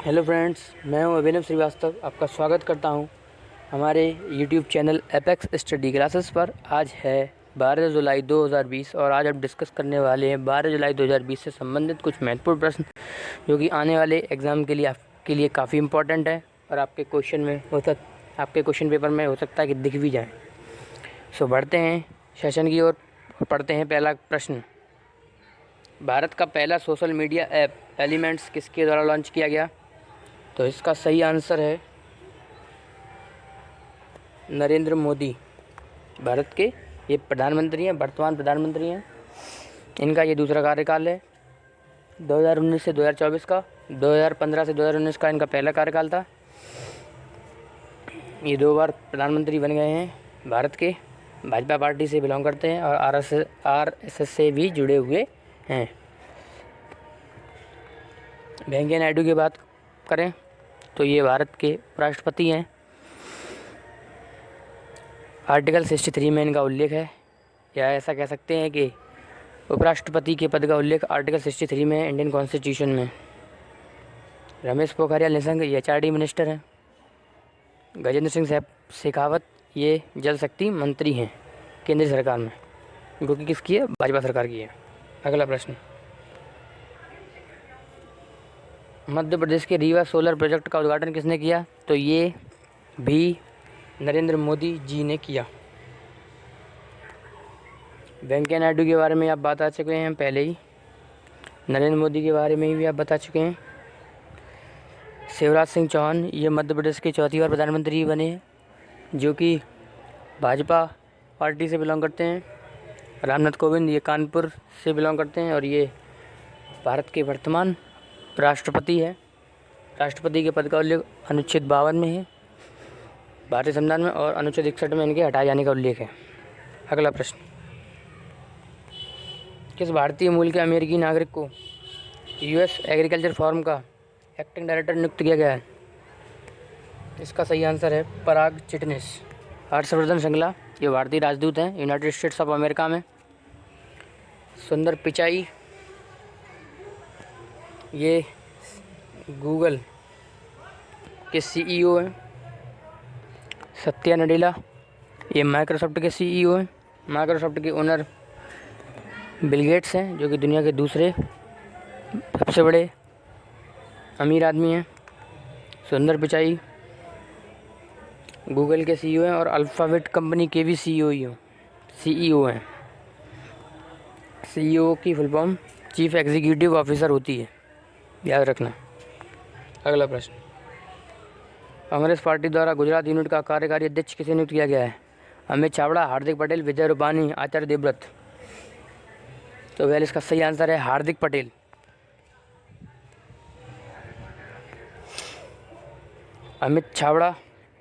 Hello friends, मैं हूं अभिनव श्रीवास्तव। आपका स्वागत करता हूं हमारे YouTube channel apex study classes पर। आज है 12 जुलाई 2020 और आज हम डिस्कस करने वाले हैं 12 जुलाई 2020 से संबंधित कुछ महत्वपूर्ण प्रश्न जो कि आने वाले एग्ज़ाम के लिए आपके लिए काफ़ी इम्पोर्टेंट है और आपके क्वेश्चन पेपर में हो सकता है कि दिख भी जाए। सो बढ़ते हैं सेशन की ओर और पढ़ते हैं पहला प्रश्न। भारत का पहला सोशल मीडिया ऐप एलिमेंट्स किसके द्वारा लॉन्च किया गया? तो इसका सही आंसर है नरेंद्र मोदी। भारत के ये प्रधानमंत्री हैं, वर्तमान प्रधानमंत्री हैं। इनका ये दूसरा कार्यकाल है, 2019 से 2024 का। 2015 से 2019 का इनका पहला कार्यकाल था। ये 2 बार प्रधानमंत्री बन गए हैं। भारत के भाजपा पार्टी से बिलोंग करते हैं और आरएसएस से भी जुड़े हुए हैं। वेंकैया नायडू की बात करें तो ये भारत के उपराष्ट्रपति हैं। आर्टिकल 63 में इनका उल्लेख है, या ऐसा कह सकते हैं कि उपराष्ट्रपति के पद का उल्लेख आर्टिकल 63 में है इंडियन कॉन्स्टिट्यूशन में। रमेश पोखरियाल निशंक ये एचआरडी मिनिस्टर हैं। गजेंद्र सिंह शेखावत ये जल शक्ति मंत्री हैं केंद्र सरकार में, जो कि किसकी है? भाजपा सरकार की है। अगला प्रश्न, मध्य प्रदेश के रीवा सोलर प्रोजेक्ट का उद्घाटन किसने किया? तो ये भी नरेंद्र मोदी जी ने किया। वेंकैया नायडू के बारे में आप बता चुके हैं पहले ही, नरेंद्र मोदी के बारे में भी आप बता चुके हैं। शिवराज सिंह चौहान ये मध्य प्रदेश के चौथी बार प्रधानमंत्री बने हैं, जो कि भाजपा पार्टी से बिलोंग करते हैं। रामनाथ कोविंद ये कानपुर से बिलोंग करते हैं और ये भारत के वर्तमान राष्ट्रपति है। राष्ट्रपति के पद का उल्लेख अनुच्छेद 52 में है भारतीय संविधान में, और अनुच्छेद 61 में इनके हटाए जाने का उल्लेख है। अगला प्रश्न, किस भारतीय मूल के अमेरिकी नागरिक को यूएस एग्रीकल्चर फॉर्म का एक्टिंग डायरेक्टर नियुक्त किया गया है? इसका सही आंसर है पराग चिटनिस। हर्षवर्धन श्रृंगला ये भारतीय राजदूत हैं यूनाइटेड स्टेट्स ऑफ अमेरिका में। सुंदर पिचाई ये गूगल के सीईओ हैं। सत्या नडेला ये माइक्रोसॉफ्ट के सीईओ हैं। माइक्रोसॉफ्ट के ओनर बिल गेट्स हैं, जो कि दुनिया के दूसरे सबसे बड़े अमीर आदमी हैं। सुंदर पिचाई गूगल के सीईओ हैं और अल्फ़ाबेट कंपनी के भी सीईओ हैं। सीईओ की full form chief executive officer होती है, याद रखना। अगला प्रश्न, कांग्रेस पार्टी द्वारा गुजरात यूनिट का कार्यकारी अध्यक्ष किसे नियुक्त किया गया है? अमित चावड़ा, हार्दिक पटेल, विजय रूपानी, आचार्य देवव्रत। तो वेल इसका सही आंसर है हार्दिक पटेल। अमित चावड़ा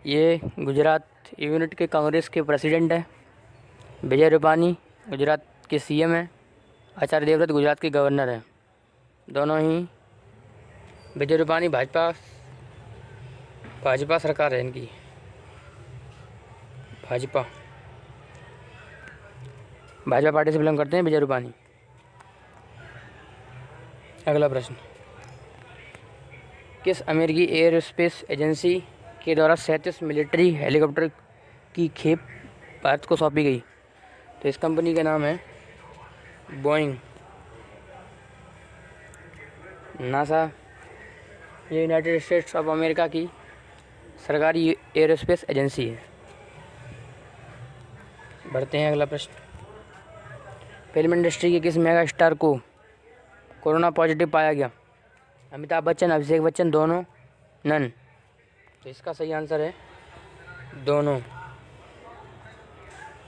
ये गुजरात यूनिट के कांग्रेस के प्रेसिडेंट हैं। विजय रूपानी गुजरात के सीएम हैं। आचार्य देवव्रत गुजरात के गवर्नर हैं। दोनों ही, विजय रूपानी भाजपा सरकार है इनकी, भाजपा पार्टी से बिलोंग करते हैं विजय रूपानी। अगला प्रश्न, किस अमेरिकी एयरोस्पेस एजेंसी के द्वारा 37 मिलिट्री हेलीकॉप्टर की खेप भारत को सौंपी गई? तो इस कंपनी का नाम है बोइंग। नासा ये यूनाइटेड स्टेट्स ऑफ अमेरिका की सरकारी एयरोस्पेस एजेंसी है। बढ़ते हैं अगला प्रश्न, फिल्म इंडस्ट्री के किस मेगा स्टार को कोरोना पॉजिटिव पाया गया? अमिताभ बच्चन, अभिषेक बच्चन, दोनों, नन। तो इसका सही आंसर है दोनों,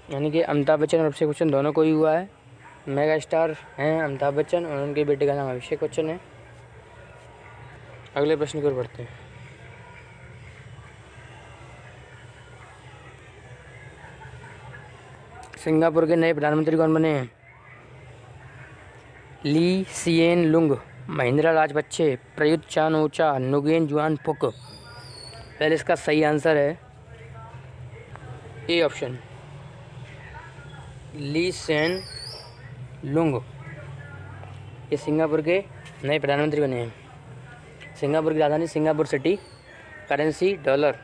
यानी कि अमिताभ बच्चन और अभिषेक बच्चन दोनों को ही हुआ है। मेगा स्टार हैं अमिताभ बच्चन और उनके बेटे का नाम अभिषेक बच्चन है। अगले प्रश्न की ओर बढ़ते हैं। सिंगापुर के नए प्रधानमंत्री कौन बने हैं? Lee Hsien Loong, Mahinda Rajapaksa, Prayut Chan Ocha, Nguyen Xuan Phuc. पहले इसका सही आंसर है ए ऑप्शन, ली सिएन लुंग। ये सिंगापुर के नए प्रधानमंत्री बने हैं। सिंगापुर की राजधानी Singapore city, currency dollar.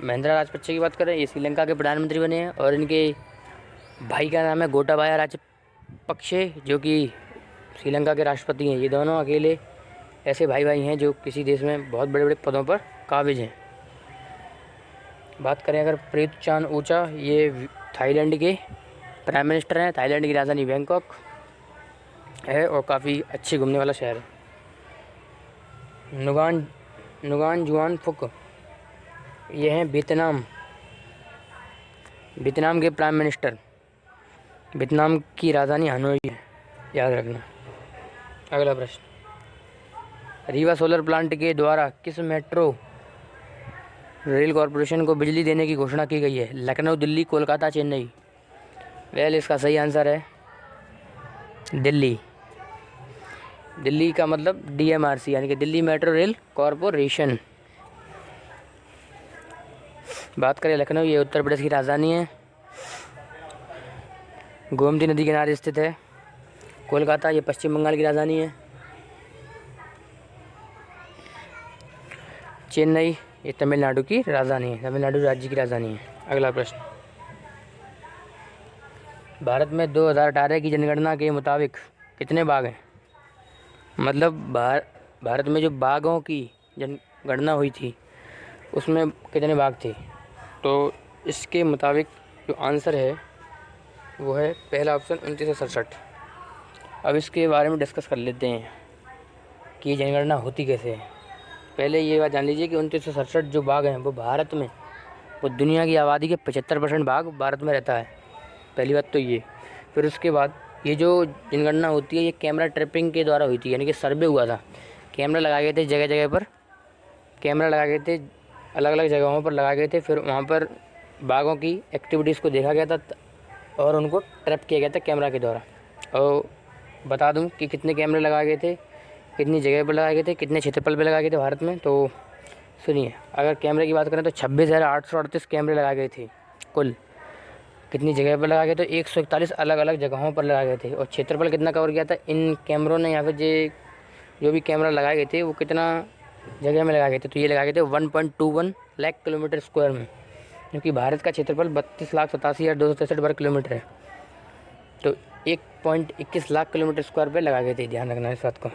Mahindra Rajapaksa की बात करें, ये श्रीलंका के प्रधानमंत्री बने हैं और इनके भाई का नाम है गोटाबाया राजपक्षे जो कि श्रीलंका के राष्ट्रपति हैं। ये दोनों अकेले ऐसे भाई हैं जो किसी देश में बहुत बड़े बड़े पदों पर काबिज हैं। बात करें अगर प्रयुत चान ओचा, ये थाईलैंड के प्राइम मिनिस्टर हैं। थाईलैंड की राजधानी बैंकॉक है और काफ़ी अच्छी घूमने वाला शहर है। नुगान जुआन फुक, ये हैं वियतनाम के प्राइम मिनिस्टर। वियतनाम की राजधानी हनोई है, याद रखना। अगला प्रश्न, रीवा सोलर प्लांट के द्वारा किस मेट्रो रेल कॉरपोरेशन को बिजली देने की घोषणा की गई है? लखनऊ, दिल्ली, कोलकाता, चेन्नई। वेल, इसका सही आंसर है दिल्ली। दिल्ली का मतलब DMRC यानी कि दिल्ली मेट्रो रेल कॉरपोरेशन। बात करें लखनऊ, ये उत्तर प्रदेश की राजधानी है, गोमती नदी किनारे स्थित है। कोलकाता, ये पश्चिम बंगाल की राजधानी है। चेन्नई, ये तमिलनाडु की राजधानी है, तमिलनाडु राज्य की राजधानी है। अगला प्रश्न, भारत में 2018 की जनगणना के मुताबिक कितने बाघ हैं? मतलब भारत में जो बाघों की जनगणना हुई थी उसमें कितने बाघ थे? तो इसके मुताबिक जो आंसर है वो है पहला ऑप्शन 2967। अब इसके बारे में डिस्कस कर लेते हैं कि जनगणना होती कैसे है। पहले ये बात जान लीजिए कि 2967 जो बाघ हैं वो भारत में, वो दुनिया की आबादी के 75% बाघ भारत में रहता है। पहली बात तो ये। फिर उसके बाद ये जो जनगणना होती है ये कैमरा ट्रैपिंग के द्वारा हुई थी, यानी कि सर्वे हुआ था। कैमरा लगाए गए थे जगह जगह पर, कैमरा लगाए गए थे अलग अलग जगहों पर लगाए गए थे। फिर वहाँ पर बाघों की एक्टिविटीज़ को देखा गया था और उनको ट्रैप किया गया था कैमरा के द्वारा। और बता दूं कि कितने कैमरे लगाए गए थे, कितनी जगह पर लगाए गए थे, कितने क्षेत्रफल पर लगाए गए थे भारत में। तो सुनिए, अगर कैमरे की बात करें तो 26,838 कैमरे लगाए गए थे कुल। कितनी जगह पर लगाए गए? तो 141 अलग अलग जगहों पर लगाए गए थे। और क्षेत्रफल कितना कवर किया था इन कैमरों ने, या फिर जो भी कैमरा लगाए गए थे वो कितना जगह में लगाए गए थे? तो ये लगाए गए थे 1.21 लाख किलोमीटर स्क्वायर में, क्योंकि भारत का क्षेत्रफल 32,87,263 वर्ग किलोमीटर है। तो 1.21 लाख किलोमीटर स्क्वायर पे लगाए गए थे। ध्यान रखना इस बात को।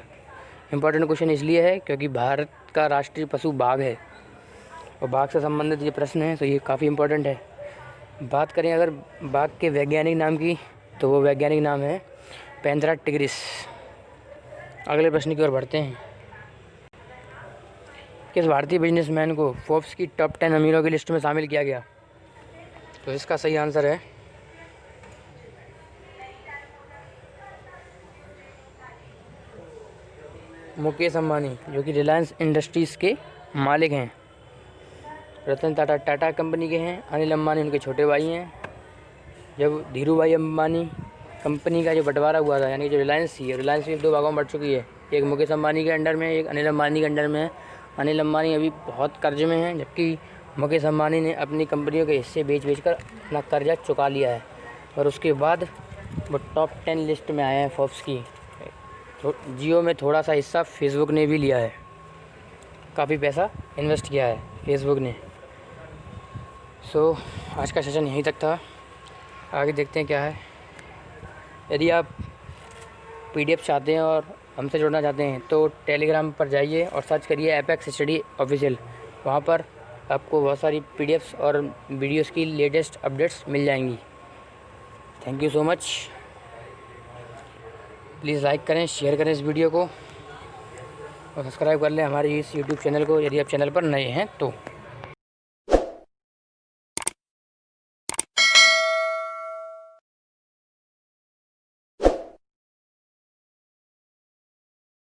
इम्पॉर्टेंट क्वेश्चन इसलिए है क्योंकि भारत का राष्ट्रीय पशु बाघ है और बाघ से संबंधित ये प्रश्न है, तो ये काफ़ी इम्पोर्टेंट है। बात करें अगर बाघ के वैज्ञानिक नाम की, तो वो वैज्ञानिक नाम है पैंथेरा टिग्रिस। अगले प्रश्न की ओर बढ़ते हैं। किस भारतीय बिजनेसमैन को फोर्ब्स की टॉप 10 अमीरों की लिस्ट में शामिल किया गया? तो इसका सही आंसर है मुकेश अंबानी, जो कि रिलायंस इंडस्ट्रीज़ के मालिक हैं। रतन टाटा टाटा कंपनी के हैं। अनिल अंबानी उनके छोटे भाई हैं। जब धीरू भाई अंबानी कंपनी का जो बंटवारा हुआ था, यानी जो रिलायंस थी, रिलायंस भी 2 भागों में बट चुकी है। एक मुकेश अंबानी के अंडर में, एक अनिल अंबानी के अंडर में है। अनिल अंबानी अभी बहुत कर्जे में हैं, जबकि मुकेश अंबानी ने अपनी कंपनियों के हिस्से बेच कर अपना कर्जा चुका लिया है। और उसके बाद वो टॉप 10 लिस्ट में आए हैं फोर्ब्स की। तो जियो में थोड़ा सा हिस्सा फेसबुक ने भी लिया है, काफ़ी पैसा इन्वेस्ट किया है फेसबुक ने। आज का सेशन यहीं तक था, आगे देखते हैं क्या है। यदि आप PDF चाहते हैं और हमसे जुड़ना चाहते हैं तो टेलीग्राम पर जाइए और सर्च करिए एपेक्स स्टडी ऑफिशियल। वहाँ पर आपको बहुत सारी PDFs और वीडियोस की लेटेस्ट अपडेट्स मिल जाएंगी। Thank you so much. Please like करें, शेयर करें इस वीडियो को और सब्सक्राइब कर लें हमारे इस YouTube चैनल को यदि आप चैनल पर नए हैं तो।